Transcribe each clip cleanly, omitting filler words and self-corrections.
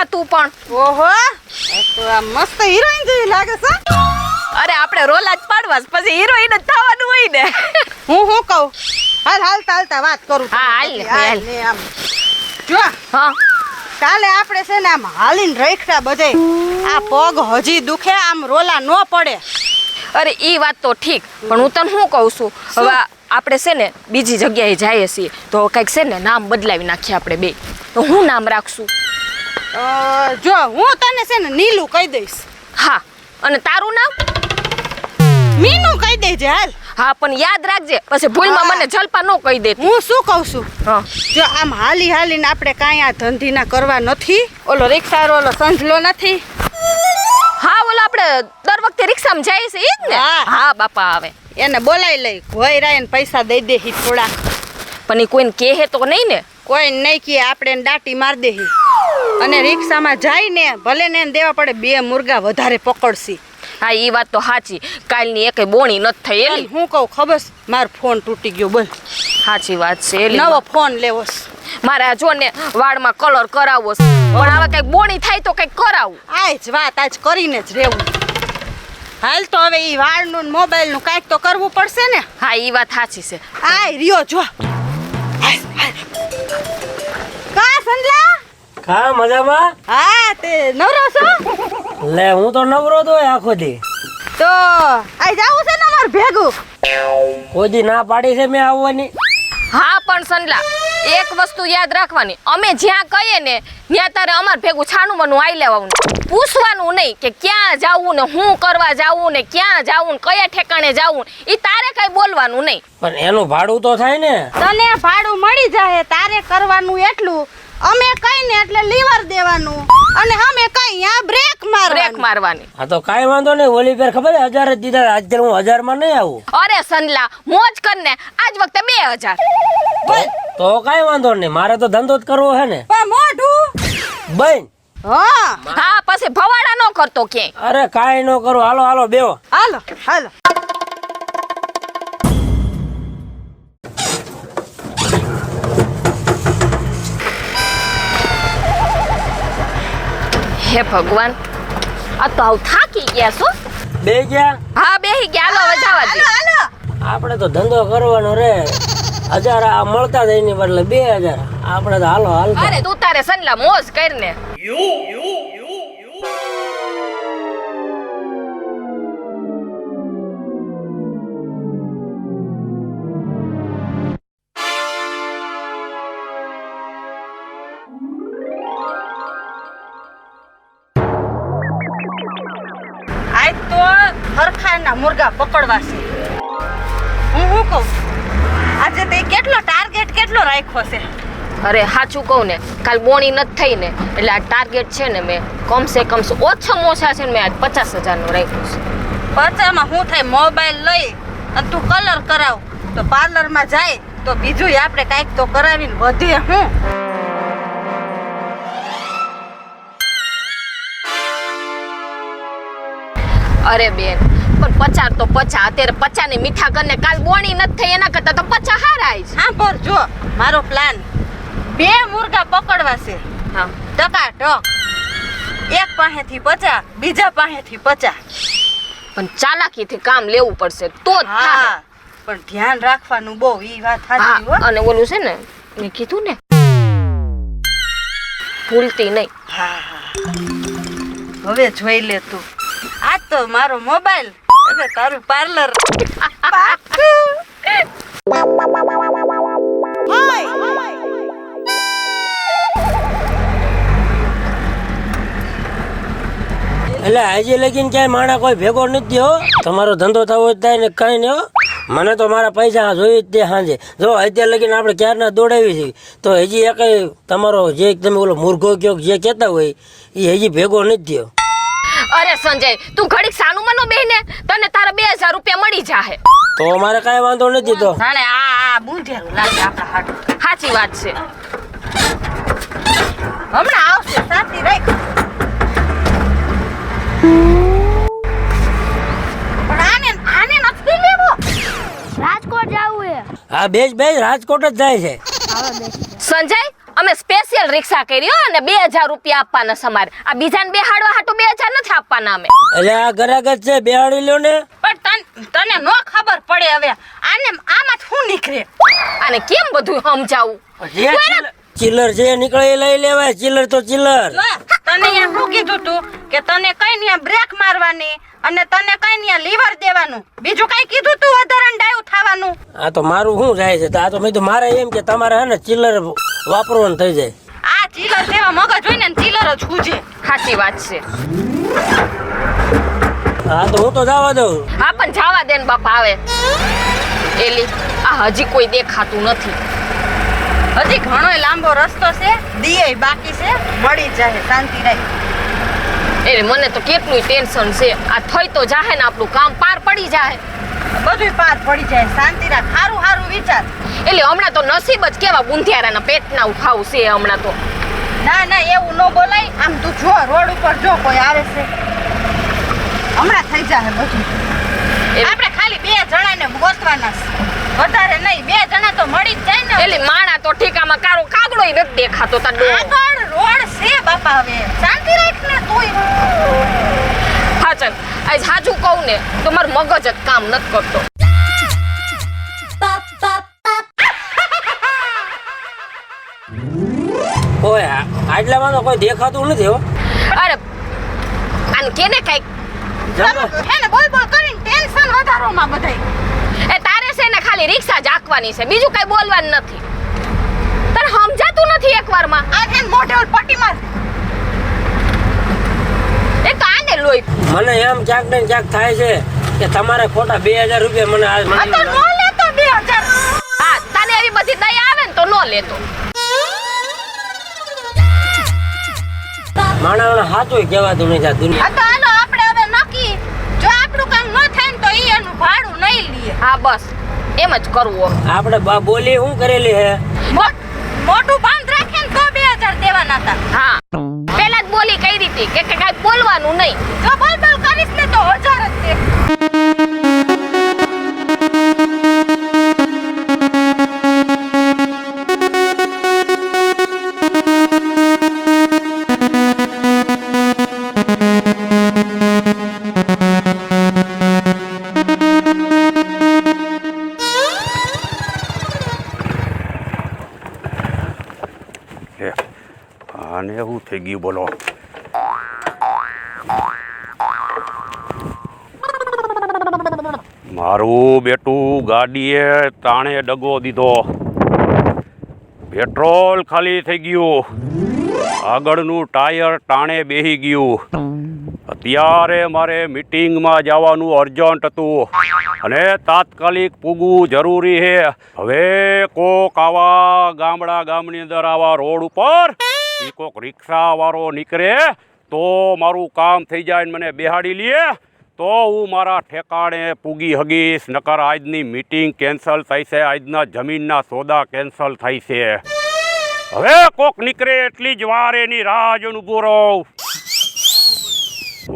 રોલમાં તું પણ. ઓહો તો આ મસ્ત હિરોઈન જેવી લાગે છે. અરે આપણે રોલા જ પાડવા પછી હિરોઈન જ થવાનું હોય ને. હું કહું હાલ હાલતા વાત કરું. હા, હાલ ને, હાલ. ને આમ જો હા કાલે આપણે છે ને આમ હાલીને રખડા બધે આ પગ હજી દુખે આમ રોલા ન પડે. અરે ઈ વાત તો ઠીક પણ હું તને શું કહું છું હવે આપણે છે ને બીજી જગ્યાએ જઈએ છીએ તો કંઈક છે ને નામ બદલાવી નાખીએ આપણે બે. તો હું નામ રાખશું? જો હું તને છે ને નીલું કહી દઈશ. હા અને તારું નામ? મીનું કહી દેજે હાલ. હા પણ યાદ રાખજે પછી ભૂલમાં હા. મને જલપા ન કહી દે. હું શું કહું છું હા જો આમ હાલીને આપણે કાંઈ આ ધંધીના કરવા નથી. ઓલો રિક્ષારો ઓલો સંજલો નથી. હા ઓલો આપણે દર વખતે રિક્ષામાં જઈએ છીએ ઈ જ ને? હા. હા બાપા આવે એને બોલાવી લઈ ભોયરાયને પૈસા દઈ દેહી થોડા. પણ એ કોઈને કહે તો નહીં ને? કોઈ નહીં કે આપણે એને દાટી માર દેહી અને રિક્ષામાં જઈને ભલે ને એને દેવા પડે 2 મુર્ગા વધારે પકડશી. હા એ વાત તો સાચી. કાલની એકે બોણી નથી થઈ એલી. હું કહું ખબર છે? મારો ફોન તૂટી ગયો બોલ. સાચી વાત છે એલી. નવો ફોન લેવો છે. મારે આ જો ને વાળમાં કલર કરાવવો છે પણ હવે કઈક બોણી થાય તો કઈક કરાવું. આજ વાત આજ કરીને જ રહેવું. હાલ તો હવે ઈ વાળનું ને મોબાઈલનું કાંઈક તો કરવું પડશે ને. હા એ વાત સાચી છે. આય રહ્યો જો. કા સંજલા? કા મજામાં? હા તે નવરો છો? લે હું તો નવરો તો આખો દી. તો આઈ જાવું છે ને અમાર ભેગું. કોઈ દી ના પાડી છે મેં આવવાની. હા પણ સંડલા એક વસ્તુ યાદ રાખવાની અમે જ્યાં કહીએ ને ત્યાં તારે અમાર ભેગું છાનું મનું આઈ લેવાનું. પૂછવાનું નહીં કે ક્યાં જાવું ને શું કરવા જાવું ને ક્યાં જાવું ને કયા ઠેકાણે જાવું ઈ તારે કઈ બોલવાનું નહીં. પણ એનું ભાડું તો થાય ને. તને ભાડું મળી જાય તારે કરવાનું એટલું. અમે કઈ ને એટલે લીવર દેવાનું અને અમે કઈ આ બ્રેક બ્રેક મારવાની. હા તો કાઈ વાંધો નહીં. ઓલી ફેર ખબર 1000 જ દીધા. આજ હું 1000 માં નહીં આવું. અરે સંડલા મોજ કર ને આજ વખતે 2000. તો કાઈ વાંધો નહીં. મારે તો ધંધો જ કરવો હે ને. પણ મોઢું બેન હા હા પછી ભવાડા ન કરતો ક્યાંય. અરે કાઈ ન કરું. હાલો હાલો બેહો. હાલો હાલો. હે ભગવાન આ તો આવ થાકી ગયા છો. બે ગયા. હા બેહી ગયા. હાલો હવે જવા દે. હાલો આપણે તો ધંધો કરવાનો રે. 1000 આ મળતા જાય ની બદલે 2000. આપણે તો હાલો હાલ. અરે તું તારે સંડલા મોજ કર ને. આજ તો હરખાના મુર્ગા પકડવા છે. હું કહું આજે તે કેટલો ટાર્ગેટ કેટલો રાખ્યો છે? અરે સાચું કહું ને કાલ બોણી નથી થઈ ને એટલે આ ટાર્ગેટ છે ને મેં કમસે કમ ઓછામાં ઓછા છે ને મેં આજ 50,000 નો રાખ્યું છે. પચામાં હું થાય મોબાઈલ લઈ અને તું કલર કરાવ તો પાર્લરમાં જાય તો બીજું આપણે કાંઈક તો કરાવીને વધે. હું અરે બેન પણ 50 તો 50 અત્યારે 50 ની મીઠા કરીને કાલ બોણી નથી થઈ એના કરતા તો 50 હારા જ. હા પર જો મારો પ્લાન 2 મુર્ગા પકડવા છે. હા ટકાટક. એક પાસેથી 50 બીજા પાસેથી 50. પણ ચાલાકીથી કામ લેવું પડશે તો જ થાય. હા પણ ધ્યાન રાખવાનું બહુ. ઈ વાત સાચી હો. હા અને ઓલું છે ને મેં કીધું ને ભૂલતી નહીં. હા હવે જોઈ લે તું. આ તો મારો મોબાઈલ અને તારું પાર્લર. એટલે હજી લગીને ક્યાંય માણા કોઈ ભેગો નથી હો. તમારો ધંધો થવો જ થાય ને કઈ નહીં હો. મને તો મારા પૈસા જોઈ જ તે સાંજે. જો અત્યારે લગીને આપણે ક્યારના દોડાવી છે તો હજી એક તમારો જે તમે ઓલો મુર્ગો કયો જે કહેતા હોય એ હજી ભેગો નથી થયો. અરે સંજય તું ઘડીક સાનું મનો બેને તને તારા 2000 રૂપિયા મળી જાહે. તો મારે કાંઈ વાંધો નથી. તો જાણે આ બુંધેરું લાગે આપણા હાટું. સાચી વાત છે. હમણાં આવશે સાથી રાખ. પણ આને નથી લેવો. રાજકોટ જાવું હે. હા બેજ રાજકોટ જ જાય છે. સંજય અમે સ્પેશિયલ રિક્ષા કરી હો અને 2000 રૂપિયા આપવાના છે અમારે. આ બીજાને બેહાડવા હાટુ 2000 નથી આપવાના અમે. એટલે આ ગરાગ જ છે, બેહાડી લ્યો ને. પણ તને નો ખબર પડે હવે આને આમાં શું નીકળે. આને કેમ બધું સમજાવું? ચિલ્લર જે નીકળે એ લઈ લેવાય. ચિલ્લર તો ચિલ્લર. જો, તને અહીંયા શું કીધું તું કે તને કઈ ને બ્રેક મારવાની અને તને કઈ ને લીવર દેવાનું, બીજું કઈ કીધું તું વધારે ડાયું થવાનું? આ તો મારું શું જાય છે? આ તો મેં તો મારે એમ કે તમારે હે ને ચિલ્લર વાપરવાનું થઈ જાય. આ ચીલર જેવા મગજ હોય ને ચીલર જ ખૂજે. સાચી વાત છે. હા તો હું તો જવા દઉં. હા પણ જવા દે ને બાપા. આવે એલી આ હજી કોઈ દેખાતું નથી. હજી ઘણો લાંબો રસ્તો છે, દીએ બાકી છે, મળી જાય શાંતિ રાખ. એટલે મને તો કેટલું ટેન્શન છે. આ થઈ તો જાહે ને આપણું કામ પાર પડી જાય. બધું પાર પડી જાય, શાંતિ રાખ. હારું હારું વિચાર. એટલે હમણાં તો નસીબ જ કેવા બુંધિયારાના પેટના ઉઠાવ છે હમણાં તો. ના ના એવું ન બોલાય. આમ તું જો રોડ ઉપર જો કોઈ આવે છે, હમણાં થઈ જાય બધું. આપણે ખાલી 2 જણાને ગોતવાના છે, વધારે નહીં. 2 જણા તો મળી જ જાય ને. એટલે માણા તો ઠીકામાં કારો કાગડો ય નથી દેખાતો તાર ડો. આગળ રોડ છે બાપા, હવે શાંતિ રાખ ને તું. હા ચાલ આજ સાચું કહું ને તો મારું મગજ જ કામ નથી કરતો. ઓય આટલામાં તો કોઈ દેખાતું નથી હો. અરે આને કેને કઈક હે ને બોલ બોલ કરીને ટેન્શન વધારોમાં બધાય. એ તારે છે ને ખાલી રિક્ષા જ આંકવાની છે, બીજું કઈ બોલવાનું નથી. તને સમજાતું નથી એકવારમાં? આ છે ને મોઢે ઓલ પટ્ટી માર. એક તો આને લોહી. મને એમ ક્યાંક ને ક્યાંક થાય છે કે તમારે ખોટા 2000 રૂપિયા મને આજ આ તો નો લેતો 2000. હા તને એવી બધી દયા આવે ને તો નો લેતો. માણસને હાચું કહેવાતું નથી આ દુનિયા. આ તો હાલો આપણે હવે નક્કી, જો આપણું કામ ન થાય ને તો ઈ એનું ભાડું નહીં લીએ. હા બસ એમ જ કરવું. આપણે બોલી શું કરેલી હે? મોટું બાંધ રાખે ને તો 2000 દેવાના હતા. હા પેલા જ બોલી કઈ રીતે કે કઈ બોલવાનું નહીં. જો બોલ બોલ કરીશ ને તો 1000 જ દે. આને એવું થઈ ગયું બોલો. મારું બેટું ગાડીએ તાણે ડગો દીધો, પેટ્રોલ ખાલી થઈ ગયું, આગળનું ટાયર ટાણે બેહી ગયું. અત્યારે મારે મીટિંગમાં જવાનું અર્જન્ટ હતું અને તાત્કાલિક પૂગવું જરૂરી છે. હવે કોક આવા ગામની અંદર આવા રોડ ઉપર કોક રિક્ષા વાળો નીકળે તો મારું કામ થઈ જાય ને મને બેહાડી લે તો હું મારા ઠેકાણે પૂગી હગીશ. નકર આજની મીટિંગ કેન્સલ થઈ છે, આજના જમીનના સોદા કેન્સલ થઈ છે. હવે કોક નીકળે એટલી જ વાર એની રાહ જોઈને ઊભો રહું.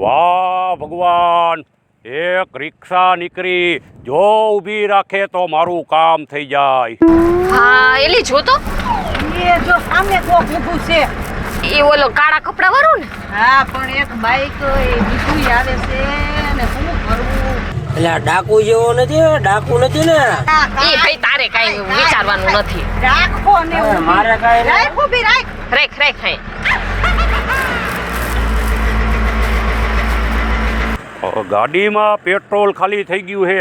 વાહ ભગવાન, એક રિક્ષા નીકળી, જો ઊભી રાખે તો મારું કામ થઈ જાય. હા એલી જો તો એ જો સામે કોક ઊભું છે. એ ઓલો કાળા કપડા વાળું ને. હા પણ એક બાઈક એ બીજું આવે છે ને શું કરવું? એટલે આ ડાકુ જેવો નથી, ડાકુ નથી ને. એ ભાઈ તારે કઈ વિચારવાનું નથી. રાખો ને મારે કઈ નહીં. રાખ ઊભી રાખ. રેખ રેખ હે. ગાડીમાં પેટ્રોલ ખાલી થઈ ગયું છે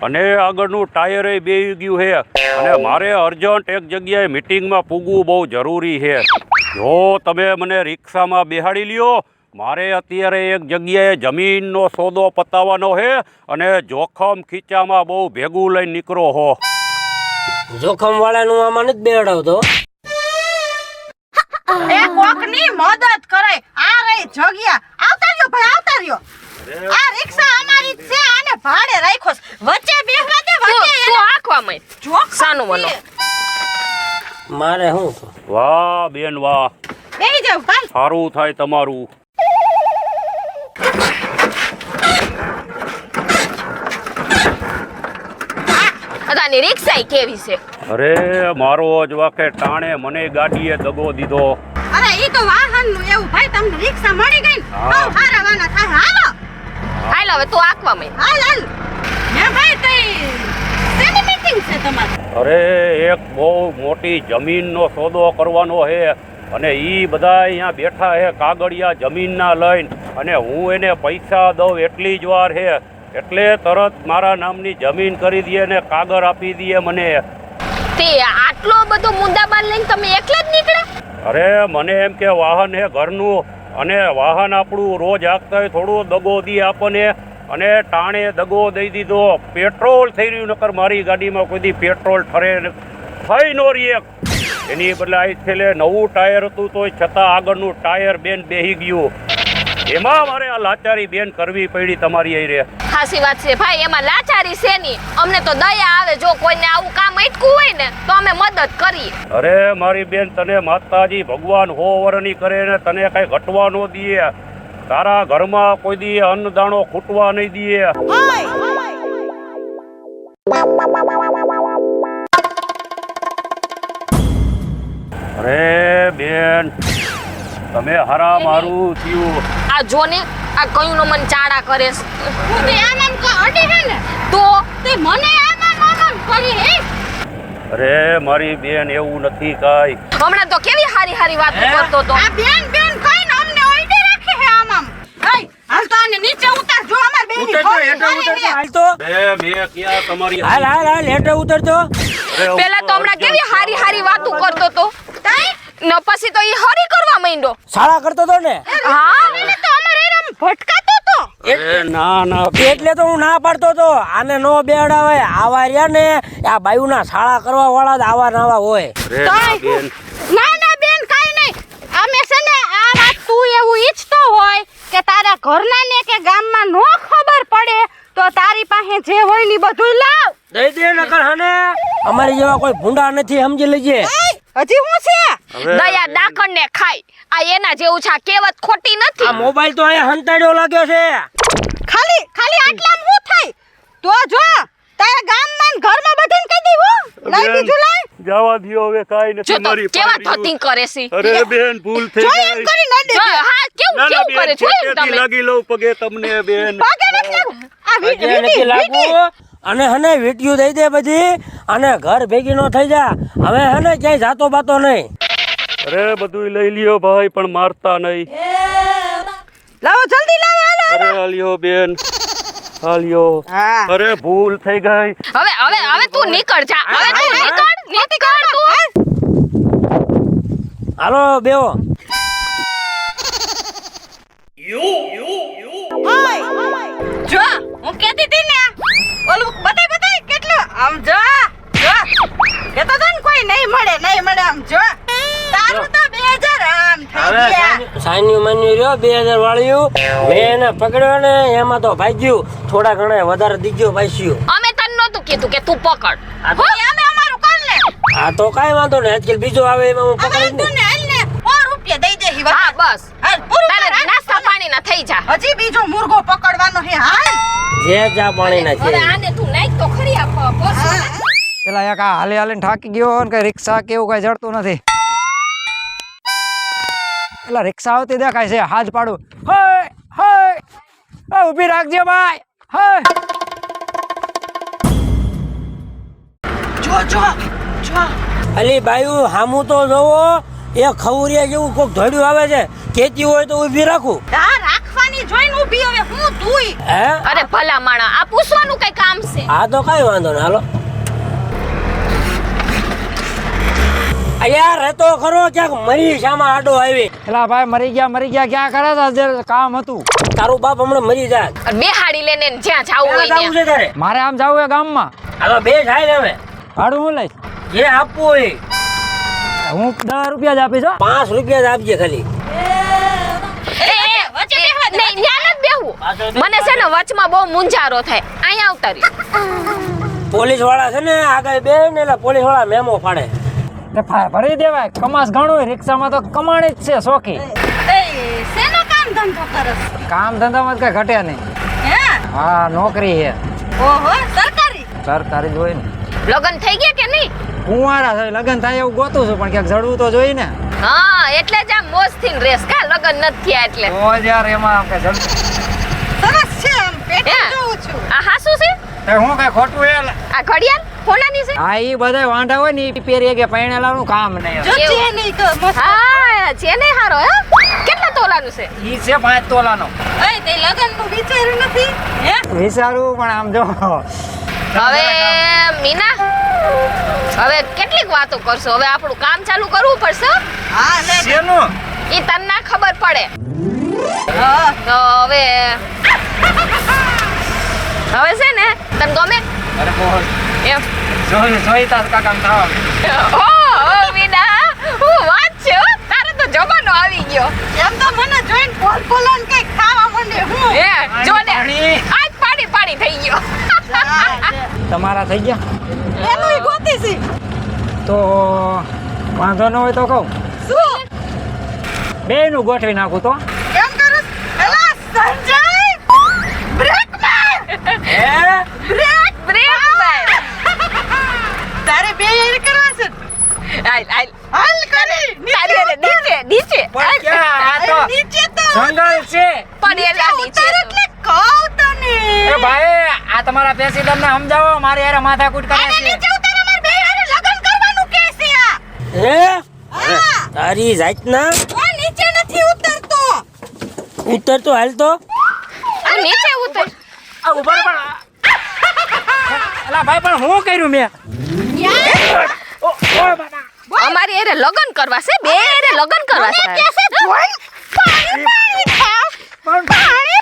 અને આગળનું ટાયરે બેહી ગયું છે અને મારે અર્જન્ટ એક જગ્યાએ મીટિંગમાં પૂગવું બહુ જરૂરી છે. જો તમે મને રિક્ષામાં બેહાડી લ્યો, મારે અત્યારે એક જગ્યાએ જમીનનો સોદો પતાવવાનો છે અને જોખમ ખીચામાં બહુ ભેગું લઈને નીકળો હો. જોખમ વાળાનું આમાં નથી બેહાડવતો. એ કોકની મદદ કરાય. આ રહી જગ્યા. આવતા રહ્યો ભાઈ, આવતા રહ્યો. આ રિક્ષા અમારી જ છે, આને ભાડે રાખ્યો છે. વચ્ચે બેહવા દે, વચ્ચે તું આખવા મય જોક સાનું મનો. મારે શું તો? વાહ બેન વાહ, બેહી જાવ ભાઈ. સારું થાય તમારું. અદાની રિક્ષા કેવી છે? અરે મારો જ વાકે ટાણે મને ગાડીએ દગો દીધો. અરે ઈ તો વાહનનું એવું ભાઈ, તમને રિક્ષા મળી ગઈ ને હા. બહુ હારાવાના થાય. હાલો હાલ હવે તું આંકવા માંડ. હાલ હે ભાઈ, તઈ શેની મીટિંગ છે તમારી? અરે એક બહુ મોટી જમીનનો સોદો કરવાનો છે અને ઈ બધા અહીંયા બેઠા છે કાગળિયા જમીનના લઈને, અને હું એને પૈસા દઉં એટલી જ વાર છે એટલે તરત મારા નામની જમીન કરી દે ને કાગળ આપી દે મને. તે આટલો બધો મુદ્દાબાન લઈને તમે એકલા જ નીકળ્યા? અરે મને એમ કે વાહન છે ઘરનું, અને વાહન આપણું રોજ હાંકતા હોય, થોડું દગો દી આપણને, અને ટાણે દગો દઈ દીધો. પેટ્રોલ થઈ રહ્યું, નકર મારી ગાડીમાં કોઈ દી પેટ્રોલ ઠરે થઈ નો રહી. એની બદલે આ છેલ્લે નવું ટાયર હતું તોય છતાં આગળનું ટાયર બેન બેહી ગયું. એમાં મારે આ લાચારી બેન કરવી પડી તમારી અહીં રે. ખાસી વાત છે ભાઈ, એમાં લાચારી છે ની. અમને તો દયા આવે, જો કોઈને આવું કામ અટકવું હોય ને તો અમે મદદ કરીએ. અરે મારી બેન, તને માતાજી ભગવાન હો વરની કરે ને તને કઈ ઘટવા ન દે. તારા ઘરમાં કોઈ દી અન્નદાણો ખૂટવા નહીં દે. અરે બેન, તમે હારા મારું થયું. આ જો ને, આ કયું નો મન ચાડા કરે છે. હું તે આમ આમ અડી હે ને તો તે મને આમ કરી હે. અરે મારી બેન, એવું નથી કાંઈ. હમણાં તો કેવી હારી હારી વાતો કરતો તો. આ બેન કઈને અમને ઓઈડે રાખે હે આમ આમ. એય હાલ તો આને નીચે ઉતાર, જો અમાર બેની હાલ તો મેં ક્યાં તમારી હાલ હાલ હાલ હેઠે ઉતરજો. પેલા તો હમણાં કેવી હારી હારી વાતો કરતો તો. ન પછી તો ઈ હરી કરવા માંડ્યો. શાળા કરતો તો ને, હા તો અમાર એરામ ભટકાતો તો. અરે ના ના એટલે તો હું ના પાડતો તો આને નો બેડાવે. આવા રહ્યા ને આ બાયુના શાળા કરવા વાળા જ આવા નાવા હોય. અરે ના બેન, ના બેન કાઈ નહીં. અમે છે ને આ વાત તું એવું ઈચ્છતો હોય કે તારા ઘરના ને કે ગામમાં નો ખબર પડે તો તારી પાસે જે હોય ની બધું લાવ. દઈ દે નકર હને અમારી જેવા કોઈ ભૂંડા નથી, સમજી લેજે. હજી હું છે? દયા ડાકણ ને ખાય. આ એના જેવું છે, આ કહેવત ખોટી આ નથી. મોબાઈલ તો અહીંયા હંતાડ્યો લાગ્યો છે. ખાલી આટલામાં હું થાય? તો જો તારા ગામમાં ને ઘરમાં બધાને કહી દઈ હું. લઈ બીજું લઈ. જવા દ્યો હવે, કાઈ જો નથી તો મારી કેવા પાડી. ધતિંગ કરે છે. અરે બેન, ભૂલ થઈ જો એમ ગઈ. કરી ન દે. જો, હા કેવું ના ના કેવું કરે બેન, જોયું છેટેથી તમે. લાગી લઉં પગે તમને બેન. પાકે નથી લાગુ. આ પગે નથી લાગવું. અને હને વીટિયું દઈ દે બધી, અને ઘર ભેગી નો થઈ જા. હવે હને ક્યાંય જાતો બાતો નહીં. અરે બધું લઈ લ્યો ભાઈ, પણ મારતા નહીં. લાવો જલ્દી લાવો હાલો. અરે હાલ્યો બેન, હાલ્યો. હા. અરે ભૂલ થઈ ગઈ. હવે તું નીકળ જા. હવે તું નીકળ તું. હાલો બેવો. જો હું કહેતી હતી ને ઓલું બતાય કેટલું આમ જો કેતો તો ને કોઈ નહીં મળે આમ જો તારું તો 2000 આમ થઈ હવે ગયા. સાઈન્યુ માન્યુ રહ્યો 2000 વાળ્યું. મેં એને પકડ્યો ને એમાં તો ભાગ્યું. થોડા ઘણા વધારે દીજો ભાઈસ્યું. અમે તને નહોતું કીધું કે તું પકડ. અમે અમારું કર લે. હા તો કાંઈ વાંધો નહીં. આજકાલ બીજો આવે એમાં હું અમે પકડી તું ને હાલ ને 100 રૂપિયા દઈ દે હિવા. હા બસ હાલ પૂરું તારે કર, હાલ. નાસ્તા પાણી ના થઈ જા. હજી બીજો મુર્ગો પકડવાનો હે હાલ. જે ચા પાણી ના હવે છે. આને તું નાખ તો ખરી આપ પોસ. પેલા એક આ હાલે હાલે થાકી ગયો ને કઈ રિક્ષા કેવું કઈ જડતું નથી. પેલા રિક્ષા આવતી દેખાય છે, હાથ પાડું. હય ઊભી રાખજે ભાઈ. હય જો અલી બાયુ હામું તો જોવો. એ ખવરિયા જેવું કોક ધડ્યું આવે છે. કેતી હોય તો ઊભી રાખું. આ રાખવાની જોઈને ઊભી હવે હું તુંય. હે અરે ભલા માણા, આ પૂછવાનું કઈ કામ છે? આ તો કાંઈ વાંધો નહીં. હાલો યાર રહેતો ખરો, ક્યાંક મરી શામાં આડો આવી. પેલા ભાઈ મરી ગયા ક્યાં કરે છે? કામ હતું. તારું બાપ હમણાં મરી જાય. બેહાડી લેને ને જ્યાં જાવું હોય જાવું ત્યાં. છે તારે? મારે આમ જવું છે ગામમાં. હાલો બે થાય ને હવે. ભાડું હું લઈશ. જે આપવું હોય હું 10 રૂપિયા જ આપીશ. 5 રૂપિયા જ આપજે ખાલી. નહીં, ન્યા નથી બેહવું. મને છે ને વચમાં બહુ મુંજારો થાય. અહીંયા આવતા રહ્યો. પોલીસ વાળા છે ને આગળ બે ને એટલે પોલીસ વાળા મેમો પાડે. ભરી દેવાય. કમાસ ઘણું હોય. રિક્ષામાં તો કમાણી જ છે શોખી. શેનો કામ ધંધો કરસ? કામ ધંધામાં કઈ ઘટે નહીં. હે હા નોકરી છે. ઓહો સરકારી. સરકારી જ હોય ને. લગન થઈ ગયા કે નહીં? કુંવારા છે લગ્ન થાય એવું ગોતું છું પણ ક્યાંક જડવું તો જોઈ ને. હા એટલે જ આમ મોજથી ને રેસ કા લગન નથી થયા એટલે તો જ યાર એમાં આમ કે જડવું. સરસ છે આમ પેટે હે? જોઉં છું. આ હાસુ છે એ હું કઈ ખોટું એ આ ઘડિયાળ કોનાની છે હા ઈ બધા વાંઢા હોય ને ઈ પહેરીએ કે પૈણેલાનું કામ નહીં. જો એવું. છે નહીં તો મસ્ત. હા છે ને હારો હે કેટલા તોલાનું છે ઈ છે 5 તોલાનો. ઓય તે લગનનું વિચાર્યું નથી હે? વિચારું પણ આમ જો હવે મીના હવે કેટલીક વાતો કરશો હવે આપણું કામ ચાલુ કરવું પડશે હો. હા લે શેનું? ઈ તને ના ખબર પડે હા તો હવે છે ને તને ગમે અરે બોલ એમ જોઈતા કાકા થાવ. ઓ મીના હું વાત છે હો. તારો તો જમાનો આવી ગયો એમ તો મને જોઈને બોલ કઈ ખાવા માંડે હું હે જો ને પાણી. આજ પાણી થઈ ગયો તમારા થઈ ગયા એનું ગોતી છે તો વાંધો ન હોય તો કહું શું બેયનું ગોઠવી નાખું તો. કેમ કરું એલા સંજય બ્રેક માર બ્રેક બ્રેક ભાઈ તારે બે યાર કરવા છે હાલ હાલ કરી તારી અરે નીચે પણ ક્યાં આ તો નીચે તો જંગલ છે. પડેલા નીચે ઉતાર એટલે કહું તને એ ભાઈ આ તમારા પેસીડર ને સમજાવો મારે યાર માથાકૂટ કરે અને છે. નીચે ઉતાર અમાર બે યાર લગન કરવાનું કે છે આ હે હા તારી જાતના આ નીચે નથી ઉતરતો ઉતર તો હાલ તો તું નીચે ઉતર આ ઉપર પણ અલા ભાઈ પણ હું કર્યું મેં ઓ બાબા અમારી એરે લગન કરવા છે બે એરે લગન કરવા છે કેસે જોઈન પાણી થાવ પાણી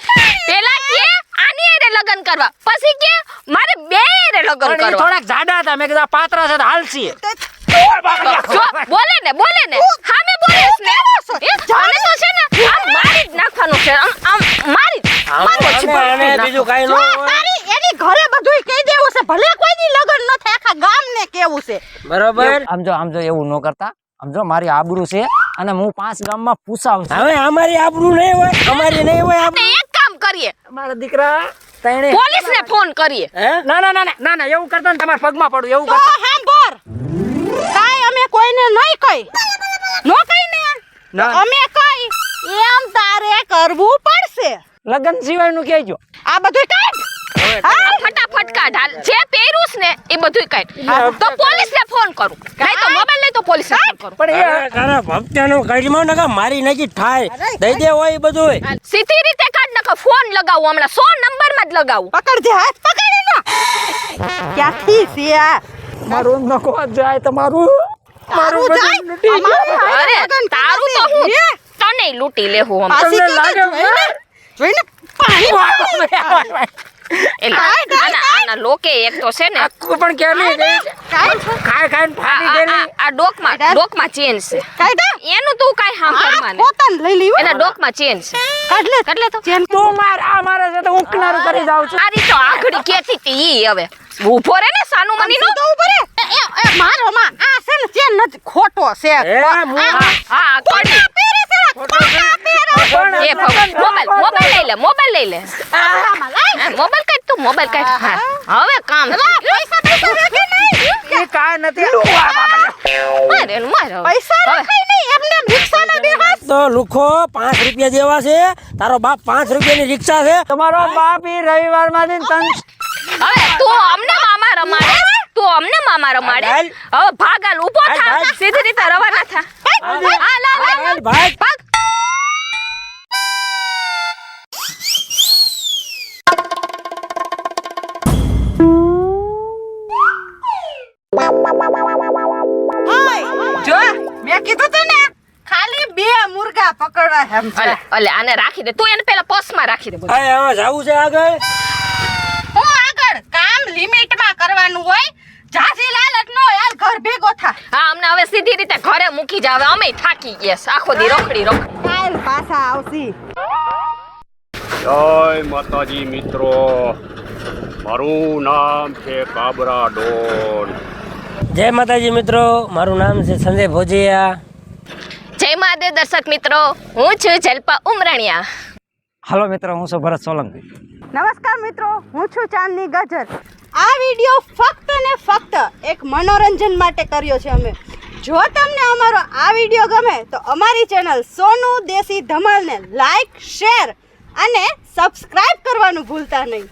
પેલા કે આની એરે લગન કરવા પછી કે મારે બે એરે લગન પણ ઈ કરવા થોડાક જાડા હતા મેં કીધું આ પાતરા છે તો હાલસી. જો બોલે ને હામે બોલેસ ને એ જાને તો છે ને આમ મારી જ નાખવાનું છે આમ મારી જ મારવો છે અને બીજું કાંઈ ન જો હોય તારી એની ઘરે બધુંય કહી દેવું છે ભલે કોઈની લગન ન થાય આખા ગામને કેવું છે બરોબર આમ જો એવું ન કરતા આમ જો મારી આબરૂ છે અને હું 5 ગામમાં પૂછાવું છું. હવે અમારી આબરૂ નહીં હોય અમારી નહીં હોય આપણે એક કામ કરીએ મારા દીકરા તણે પોલીસ ને ફોન કરીએ હે ના એવું કરતા ને તમારા પગમાં પડું એવું તો કરતા. સાંભળ કાઈ અમે કોઈને નહીં કહી નો કહી ને ના. અમે કહી એમ તારે કરવું પડશે લગન સિવાયનું કહેજો. આ બધું કાઢ આ ફટાફટ કાઢ હાલ જે પહેર્યું છે ને એ બધુંય કાઢ તો પોલીસ ને ફોન કરું નહીં તો મોબાઈલ લઈ તો પોલીસ ને ફોન કરું પણ અરે તારા ભક્તનો કડીમાં નકા મારી નાખી ઠાય દઈ દે હોય એ બધું સીધી રીતે કાઢ નકર ફોન લગાવું હમણાં 100 નંબર માં જ લગાવું પકડજે હાથ પકડી ના ક્યાંથી છે આ મારું નકો જાય તમારું તારું જાય અમારું અરે લગન તારું તો હું તને લૂંટી લેહું હમણાં પાછી તમને લાગે જોઈને પાણી આના લોકે એક તો છે ને આખું પણ કેલી ગઈ ખાઈને ફાટી ગયેલી. આ ડોકમાં ચેન છે કાઢ એનું તું કાઈ સાંભળવા ને પોતાને લઈ લીધું એના ડોકમાં ચેન છે કાઢ લે તો તું મારે છે તો હું કિનારું કરી જાઉં છું. તારી તો આઘડી કેતી તી ઈ હવે ઊભો રે ને સાનું મની નો તો ઉપર એ મારો માં આ છે ને ચેન નથી ખોટો છે એ હું હા કોડી પહેરે છે એ મોબાઈલ લઈ લે મોબાઈલ કાઢ તું મોબાઈલ કાઢ હા હવે કામ પૈસા રાખે નહીં એ કાંઈ નથી. મારે મારે પૈસા રાખે નહીં એમને રિક્ષાના બે હાથ તો લુખો 5 રૂપિયા જેવા છે તારો બાપ 5 રૂપિયાની રિક્ષા છે તમારો બાપ ઈ રવિવારમાંથી ને તન હવે તું અમને મામા રમાડે હાલ. હવે ભાગાલ ઊભો હાલ, થા હાલ. સીધી રીતે રવાના થા હાલ હાલ, ભાગ. ભાગ જો મેં કીધું તું ને ખાલી 2 મુર્ગા પકડવા એમ છે અલે આને રાખી દે તું એને પેલા પર્સમાં રાખી દે બધું. હવે આમાં જાવું છે આગળ હું આગળ કામ લિમિટમાં કરવાનું હોય જાજી લાલચ નો યાર ઘર ભેગો થા હા અમને હવે સીધી રીતે ઘરે મૂકી જાવ અમે થાકી ગયા છે. આખો દી રખડી કાલ પાછા આવશી જય માતાજી મિત્રો, મારું નામ છે કાબરા ડોન. જય માતાજી મિત્રો, મારું નામ છે સંજય ભોજિયા. જય મહાદેવ દર્શક મિત્રો, હું છું જલ્પા ઉમરાણીયા. હાલો મિત્રો, હું છું ભરત સોલંકી. નમસ્કાર મિત્રો, હું છું ચાંદની ગજર. આ વિડીયો ફક્ત ને ફક્ત એક મનોરંજન માટે કર્યો છે અમે. જો તમને અમારો આ વિડીયો ગમે તો અમારી ચેનલ સોનું દેશી ધમાલને લાઈક, શેર અને સબસ્ક્રાઇબ કરવાનું ભૂલતા નહીં.